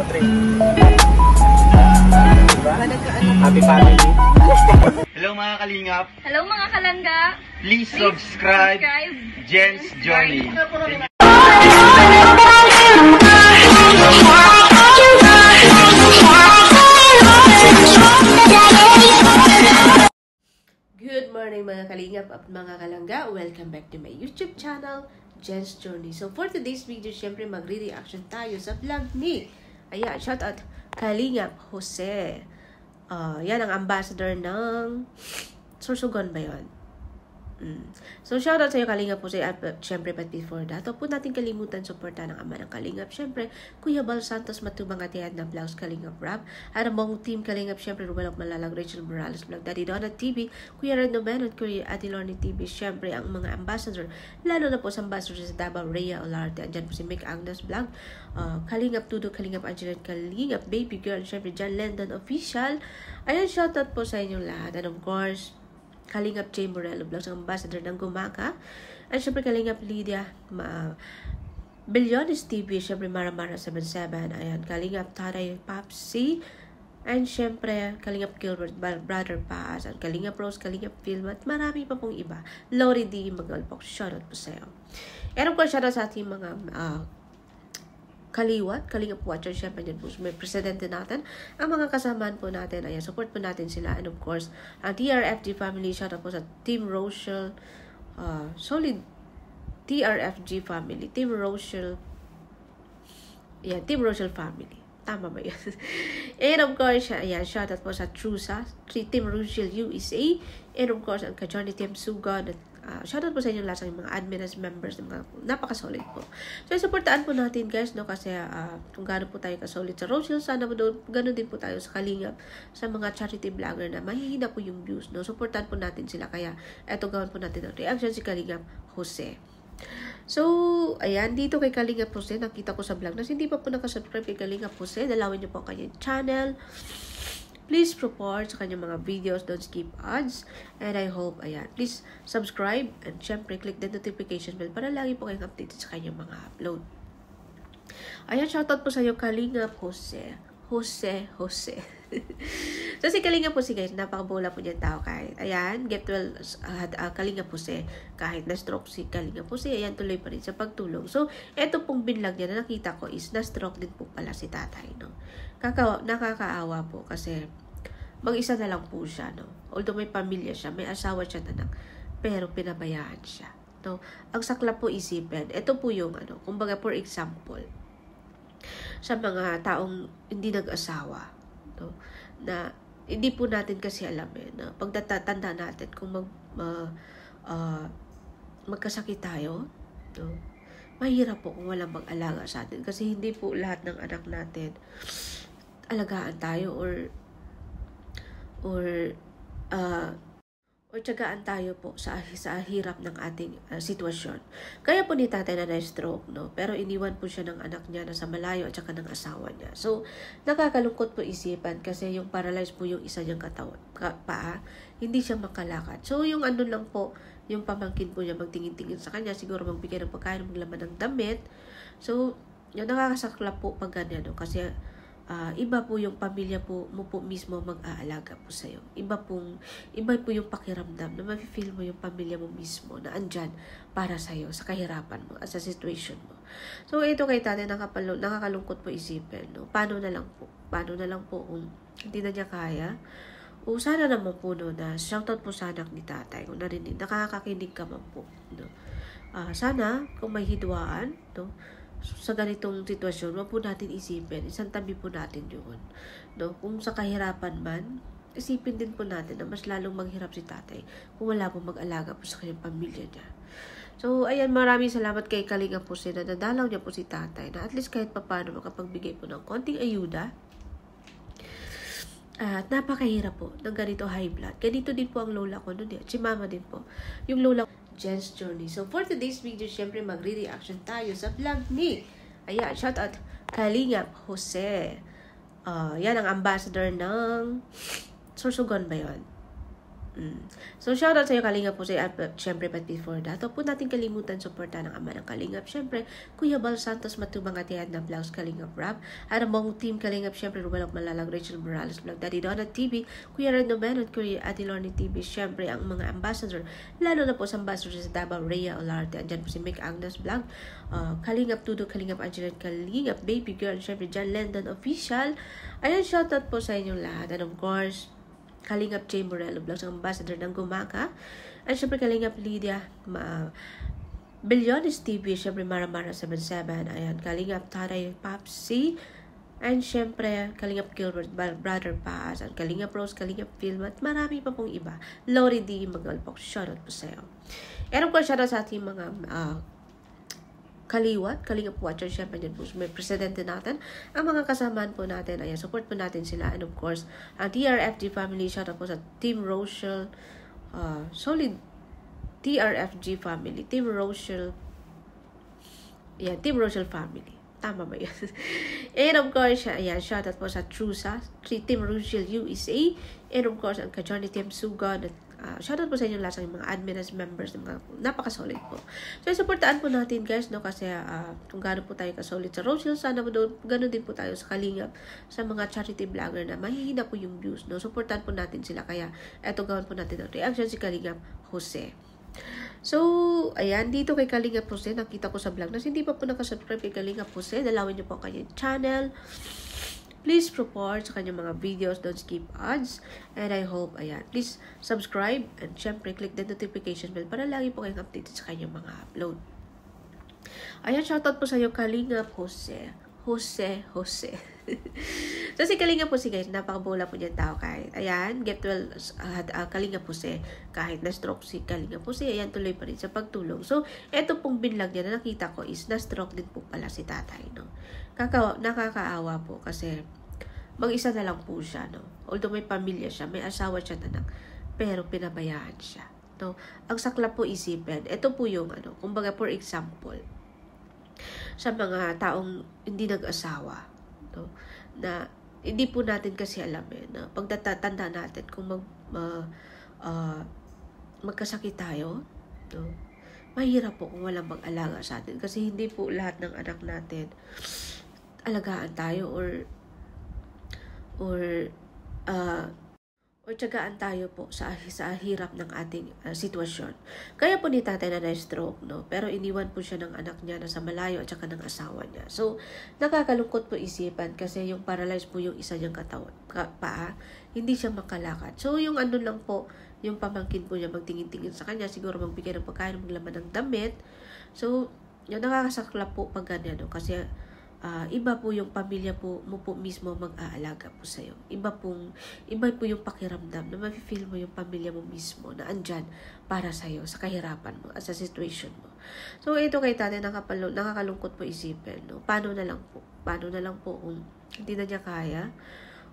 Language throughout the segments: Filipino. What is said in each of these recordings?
3. Diba? Happy family. Hello mga kalingap. Hello mga kalangga. Please subscribe Jen's Journey. Good morning mga kalingap at mga kalangga. Welcome back to my YouTube channel, Jen's Journey. So for today's video, syempre magre-reaction tayo sa vlog ni, ayan, shout out Kalingap Jose. Yan ang ambassador ng Sorsogon ba yun? So, shoutout sa iyo, Kalingap Jose. At syempre, but before that, huwag po natin kalimutan suporta ng ama ng Kalingap. Syempre, Kuya Bal Santos Matubang at Yad ng Vlogs Kalingap Rap. At ang buong team Kalingap, syempre, Rubalok Malalag, Rachel Morales Vlog, Daddy Donut TV, Kuya Red Noben at Kuya Ate Lorne TV. Syempre, ang mga ambassador, lalo na po sa ambassador sa Davao, Rhea Olarte. Andyan po si Mick Agnes Vlog, Kalingap Tudo, Kalingap Angeline, Kalingap Baby Girl, syempre, John Lendon Official. Ayan, shoutout po sa inyong lahat. And of course, Kalingap J. Morello Vlogs, ang ambassador ng Gumaka. At syempre Kalingap Lydia Billiones TV, syempre Mara 77. Ayan, Kalingap Taray Papsi. And syempre Kalingap Gilbert Brother Paz. At Kalingap Rose, Kalingap Film. At marami pa pong iba. Lori D. Magalpok, shoutout po sa'yo. And of course, shoutout sa ating mga Kaliwat, Kalingap Watcher, syempre dyan po may presidente natin, ang mga kasamaan po natin, ayan, support po natin sila, and of course, ang TRFG family, shout out po sa Team Rochelle, solid TRFG family, Team Rochelle, yeah, Team Rochelle family, tama ba yun? And of course, ayan, shout out po sa Trusa, Team Rochelle USA, and of course, ang Kajoni Team Sugan, shoutout po sa inyo lahat ng mga admin as members, mga napaka-solid po. So, supportaan po natin guys, no, kasi kung gano'n po tayo ka-solid sa Rochelle, sana po doon, gano'n din po tayo sa Kalingap, sa mga charity vlogger na mahihina po yung views, no. Supportaan po natin sila, kaya eto gawin po natin ang reaction si Kalingap Jose. So, ayan, dito kay Kalingap Jose, nakita ko sa vlog na hindi pa po nakasubscribe kay Kalingap Jose, dalawin niyo po ang kanyang channel. Please support sa kanyang mga videos. Don't skip ads. And I hope, ayan, please subscribe. And syempre, click the notification bell para lagi po kayong updated sa kanyang mga upload. Ayan, shoutout po sa iyo, Kalingap Jose. Jose. So, si Kalingap Jose, guys, napakabola po niyan tao kahit. Ayan, get well, Kalingap Jose. Kahit na-stroke si Kalingap Jose, ayan, tuloy pa rin sa pagtulong. So, eto pong binlag niya na nakita ko is na-stroke din po pala si tatay, no? Nakakaawa po kasi mag-isa na lang po siya, no? Although may pamilya siya, may asawa siya na anak, pero pinabayaan siya, no? Ang sakla po isipin, ito po yung, kumbaga, for example, sa mga taong hindi nag-asawa, no? Na hindi po natin kasi alam na pagtatanda natin kung magkasakit tayo, no? Mahirap po kung walang mag-alaga sa atin kasi hindi po lahat ng anak natin alagaan tayo or tiyagaan tayo po sa hirap ng ating sitwasyon. Kaya po ni tatay na na-stroke, no? Pero iniwan po siya ng anak niya na sa malayo at saka ng asawa niya. So, nakakalungkot po isipan kasi yung paralyzed po yung isa niyang paa, hindi siya makalakad. So, yung lang po, yung pamangkin po niya magtingin-tingin sa kanya, siguro magbigay ng pagkain, maglaman ng damit. So, yung nakakasakla po pag ganyan, no? Kasi, iba po yung pamilya po mo po mismo mag-aalaga po sa'yo. Iba po yung pakiramdam na ma-feel mo yung pamilya mo mismo na andyan para sa'yo, sa kahirapan mo at sa situation mo. So, ito kay tatay, nakakalungkot po isipin, no? Paano na lang po kung hindi na niya kaya? O sana naman po, no, na shoutout po sa anak ni tatay kung narinig, nakakakinig ka man po, no? Sana kung may hidwaan, no, sa ganitong sitwasyon, wag po natin isipin, isang tabi po natin yun, no? Kung sa kahirapan man, isipin din po natin na mas lalong maghirap si tatay kung wala po mag-alaga po sa kanyang pamilya niya. So, ayan, maraming salamat kay Kalingap po na nadalaw niya po si tatay na at least kahit paano makapagbigay po ng konting ayuda. At napakahirap po ng ganito high blood. Ganito din po ang lola ko noon, si mama din po. Yung lola ko, Jen's Journey. So, for today's video, syempre magre-reaction tayo sa vlog ni, ayan, shout out Kalingap Jose. Yan ang ambassador ng Sorsogon ba yun? So, shoutout sa iyo, Kalingap po sa syempre, but before that, huwag po natin kalimutan suportahan ng ama ng Kalingap. Syempre, Kuya Bal Santos Matubang at Yan na Vlogs Kalingap Rap. At ang buong team Kalingap, syempre, Rubalok Malalag, Rachel Morales Vlog, Daddy Donut TV, Kuya Red Nomen at Kuya Ate Lorny TV. Syempre, ang mga ambassador, lalo na po sa ambassador sa Davao, Rhea Olarte. Andyan po si Mick Agnes Vlog, Kalingap Tudo, Kalingap Angeline, Kalingap Baby Girl, syempre, John Lendon Official. Ayan, shoutout po sa inyong lahat. And of course, Kalingap J. Morello Vlogs, ang ambassador ng Gumaka. At syempre Kalingap Lydia Billionis TV, syempre Maramara 77. Ayan, Kalingap Taray Papsi. And syempre Kalingap Gilbert Brother Paz. At Kalingap Rose, Kalingap Film. At marami pa pong iba. Lori D. Magalpok. Shoutout po sa'yo. And of course, shoutout sa ating mga Kaliwat, Kalingap Watcher, syempre dyan po may presidente natin, ang mga kasamaan po natin, ayan, support po natin sila, and of course, ang TRFG family, shout out po sa Team Rochelle, solid TRFG family, Team Rochelle, yeah, Team Rochelle family, tama ba yan? And of course, ayan, shout out po sa Trusa, Team Rochelle USA, and of course, ang ka-Johnny Team Sugan, shoutout po sa inyo lahat sa mga admin as members, mga napaka-solid po. So, supportaan po natin guys, no, kasi kung gano'n po tayo ka-solid sa Rochelle, sana po gano'n din po tayo sa Kalingap, sa mga charity vlogger na mahihina po yung views, no. Supportaan po natin sila, kaya eto gawin po natin ang reaction si Kalingap Jose. So, ayan, dito kay Kalingap Jose, nakita ko sa vlog na hindi pa po nakasubscribe kay Kalingap Jose, dalawin niyo po ang kanyang channel. Please support sa kanyang mga videos. Don't skip ads. And I hope, ayan, please subscribe and syempre click the notification bell para lagi po kayong updated sa kanyang mga upload. Ayan, shoutout po sa iyo, Kalingap Jose. Jose. So, si Kalingap Jose, guys, napakabola po niyang tao kahit. Ayan, get well, Kalingap Jose. Kahit na-stroke si Kalingap Jose, ayan, tuloy pa rin sa pagtulong. So, eto pong binlag niya na nakita ko is na-stroke din po pala si tatay, no? Nakakaawa po kasi mag-isa na lang po siya, no? Although may pamilya siya, may asawa siya anak, pero pinabayaan siya, no? Ang sakla po isipin, ito po yung, kumbaga, for example, sa mga taong hindi nag-asawa, no? Na hindi po natin kasi alam na pagtatanda natin kung magkasakit tayo, no? Mahirap po kung walang mag-alaga sa atin kasi hindi po lahat ng anak natin alagaan tayo or tiyagaan tayo po sa hirap ng ating sitwasyon. Kaya po ni tatay na na-stroke, no? Pero iniwan po siya ng anak niya na sa malayo at saka ng asawa niya. So, nakakalungkot po isipan kasi yung paralyzed po yung isa niyang paa, hindi siya makalakad. So, yung lang po, yung pamangkin po niya magtingin-tingin sa kanya, siguro magbigay ng pagkain, maglaman ng damit. So, yung nakakasakla po pag ganyan, no? Kasi iba po yung pamilya po mo po mismo mag-aalaga po sa'yo. Iba po yung pakiramdam na mafe-feel mo yung pamilya mo mismo na andyan para sa'yo, sa kahirapan mo at sa situation mo. So, ito kay tatay, nakakalungkot po isipin, no? Paano na lang po kung hindi na niya kaya?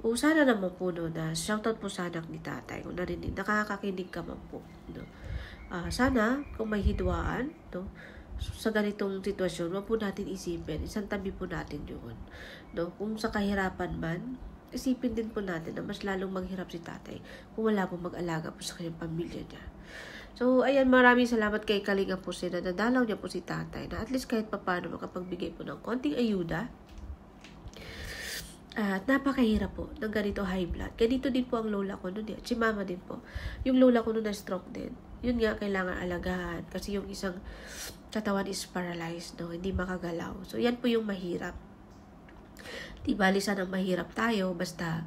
O sana naman po, no, na shoutout po sa anak ni tatay kung narinig, nakakakinig ka man po, no? Sana kung may hidwaan, no, sa ganitong sitwasyon, wag po natin isipin, isang tabi po natin yun, no? Kung sa kahirapan man, isipin din po natin na mas lalong maghirap si tatay kung wala po mag-alaga po sa kanyang pamilya niya. So, ayan, maraming salamat kay Kalingap po na nadalaw niya po si tatay na at least kahit paano makapagbigay po ng konting ayuda. At napakahirap po ng ganito high blood. Ganito din po ang lola ko noon. Si mama din po. Yung lola ko noon na stroke din. Yun nga, kailangan alagahan. Kasi yung isang katawan is paralyzed, no? Hindi makagalaw. So, yan po yung mahirap. Di bali sanang mahirap tayo, basta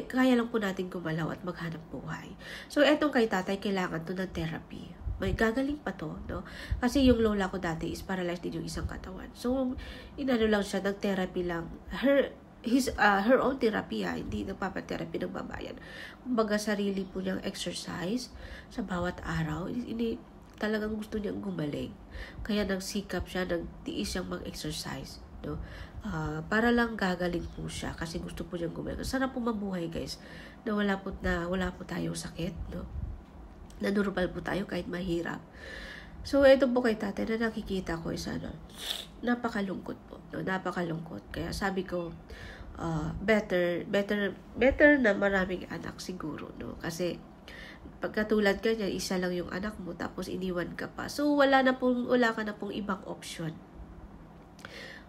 kaya lang po natin gumalaw at maghanap buhay. So, etong kay tatay, kailangan to ng therapy. May gagaling pa to, no? Kasi yung lola ko dati is paralyzed din yung isang katawan. So, lang siya, nag-therapy lang. Her own therapy, hindi nagpapatherapy ng babayan. Kumbaga, sarili po niyang exercise sa bawat araw. Talagang gusto niyang gumaling. Kaya nagsikap siya, nagtiis siyang mag-exercise, no? Para lang gagaling po siya kasi gusto po niyang gumaling. Sana po mabuhay, guys, na wala po tayong sakit, no? Na normal po tayo kahit mahirap. So, ito po kay tatay na nakikita ko is napakalungkot po, no? Napakalungkot. Kaya sabi ko, better na maraming anak siguro, no? Kasi pagkatulad ka niya, isa lang yung anak mo, tapos iniwan ka pa. So, wala ka na pong ibang option.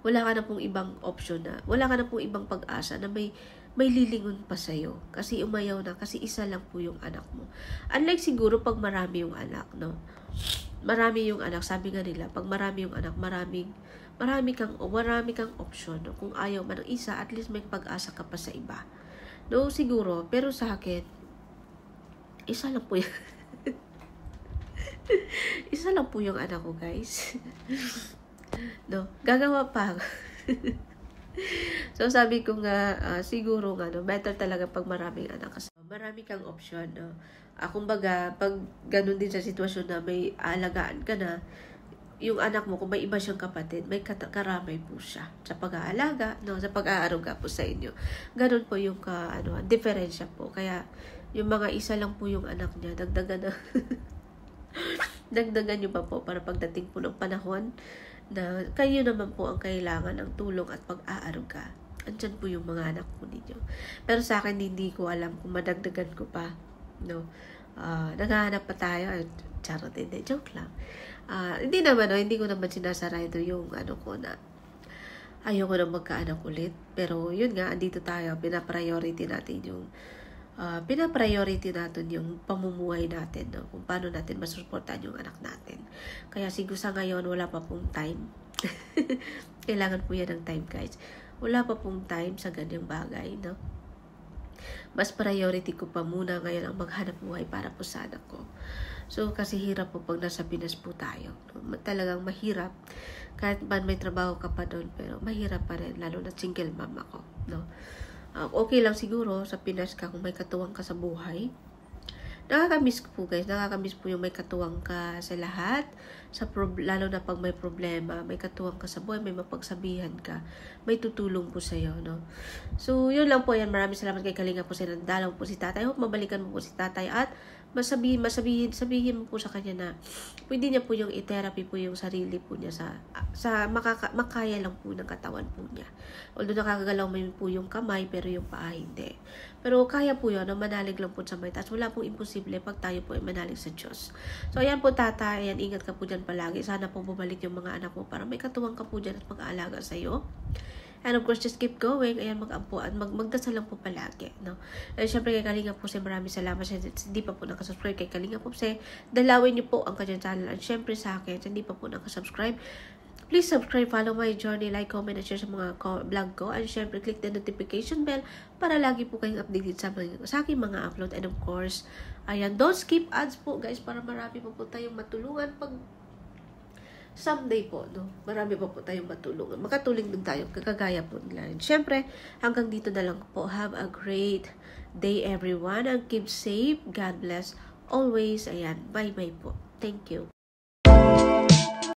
Wala ka na pong ibang option na, wala ka na pong ibang pag-asa na may lilingon pa sa'yo. Kasi umayaw na, kasi isa lang po yung anak mo. Unlike siguro pag marami yung anak, no? Marami yung anak, sabi nga nila, pag marami yung anak, marami kang option. No? Kung ayaw man ng isa, at least may pag-asa ka pa sa iba. No, siguro, pero sa akin, isa lang po yung isa lang po yung anak ko, guys. No, gagawa pa ako. So, sabi ko nga, siguro nga, no, better talaga pag maraming anak. Kasi marami kang option, no. Kumbaga, pag ganun din sa sitwasyon na may alagaan ka na, yung anak mo, kung may iba siyang kapatid, may karamay po siya sa pag-aalaga, no, sa pag-aaruga po sa inyo. Ganun po yung diferensya po. Kaya, yung mga isa lang po yung anak niya, dagdagan nyo pa po para pagdating po ng panahon na kayo naman po ang kailangan ng tulong at pag-aaruga. Andyan po yung mga anak po ninyo. Pero sa akin, hindi ko alam kung madagdagan ko pa. No? Naghahanap pa tayo. Charot, hindi. Joke lang. Hindi naman, no? Hindi ko naman sinasara ito yung ko na ayoko na magkaanak ulit. Pero yun nga, andito tayo. Pinapriority natin yung pamumuhay natin, no? Kung paano natin masusuportahan yung anak natin. Kaya siguro sa ngayon, wala pa pong time. Kailangan po yan ng time, guys. Wala pa pong time sa ganyang bagay, no? Mas priority ko pa muna ngayon ang maghanap buhay para po sa anak ko. So, kasi hirap po pag nasa Pinas po tayo. No? Talagang mahirap. Kahit man may trabaho ka pa doon, pero mahirap pa rin, lalo na single mom ako, no? Okay lang siguro sa Pinas ka kung may katuwang ka sa buhay. Nakakamiss po, guys. Nakakamiss po yung may katuwang ka sa lahat. Lalo na pag may problema, may katuwang ka sa buhay, may mapagsabihan ka, may tutulong po sa'yo, no? So, yun lang po yan. Maraming salamat kay Kalinga po sa nandalaw po si tatay. Hope mabalikan mo po si tatay at sabihin mo po sa kanya na pwede niya po yung i-therapy po yung sarili po niya sa makaya lang po ng katawan po niya. Although nakakagalaw mo po yung kamay, pero yung paa hindi. Pero kaya po yun, manalig lang po sa may taas. Wala pong imposible pag tayo po ay manalig sa Diyos. So, ayan po tatay, ayan, ingat ka po dyan palagi. Sana po bumalik yung mga anak mo para may katuwang ka po dyan at mag-aalaga sa'yo. And of course, just keep going. Ayan, mag-ampo at magdasal lang po palagi, no? And syempre kay Kalinga po maraming salamat. Hindi pa po nakasubscribe kay Kalinga po dalawin niyo po ang kanyang channel. And syempre sa akin, hindi pa po nakasubscribe, please subscribe, follow my journey, like, comment, and share sa mga vlog ko. And syempre, click the notification bell para lagi po kayong updated sa aking mga upload. And of course, ayan, don't skip ads po, guys, para marami po tayong matulungan pag someday po, no? Marami pa po tayong matulungan. Makatuling din tayo, kagaya po nila. And syempre, hanggang dito na lang po. Have a great day, everyone. And keep safe. God bless always. Ayan, bye-bye po. Thank you.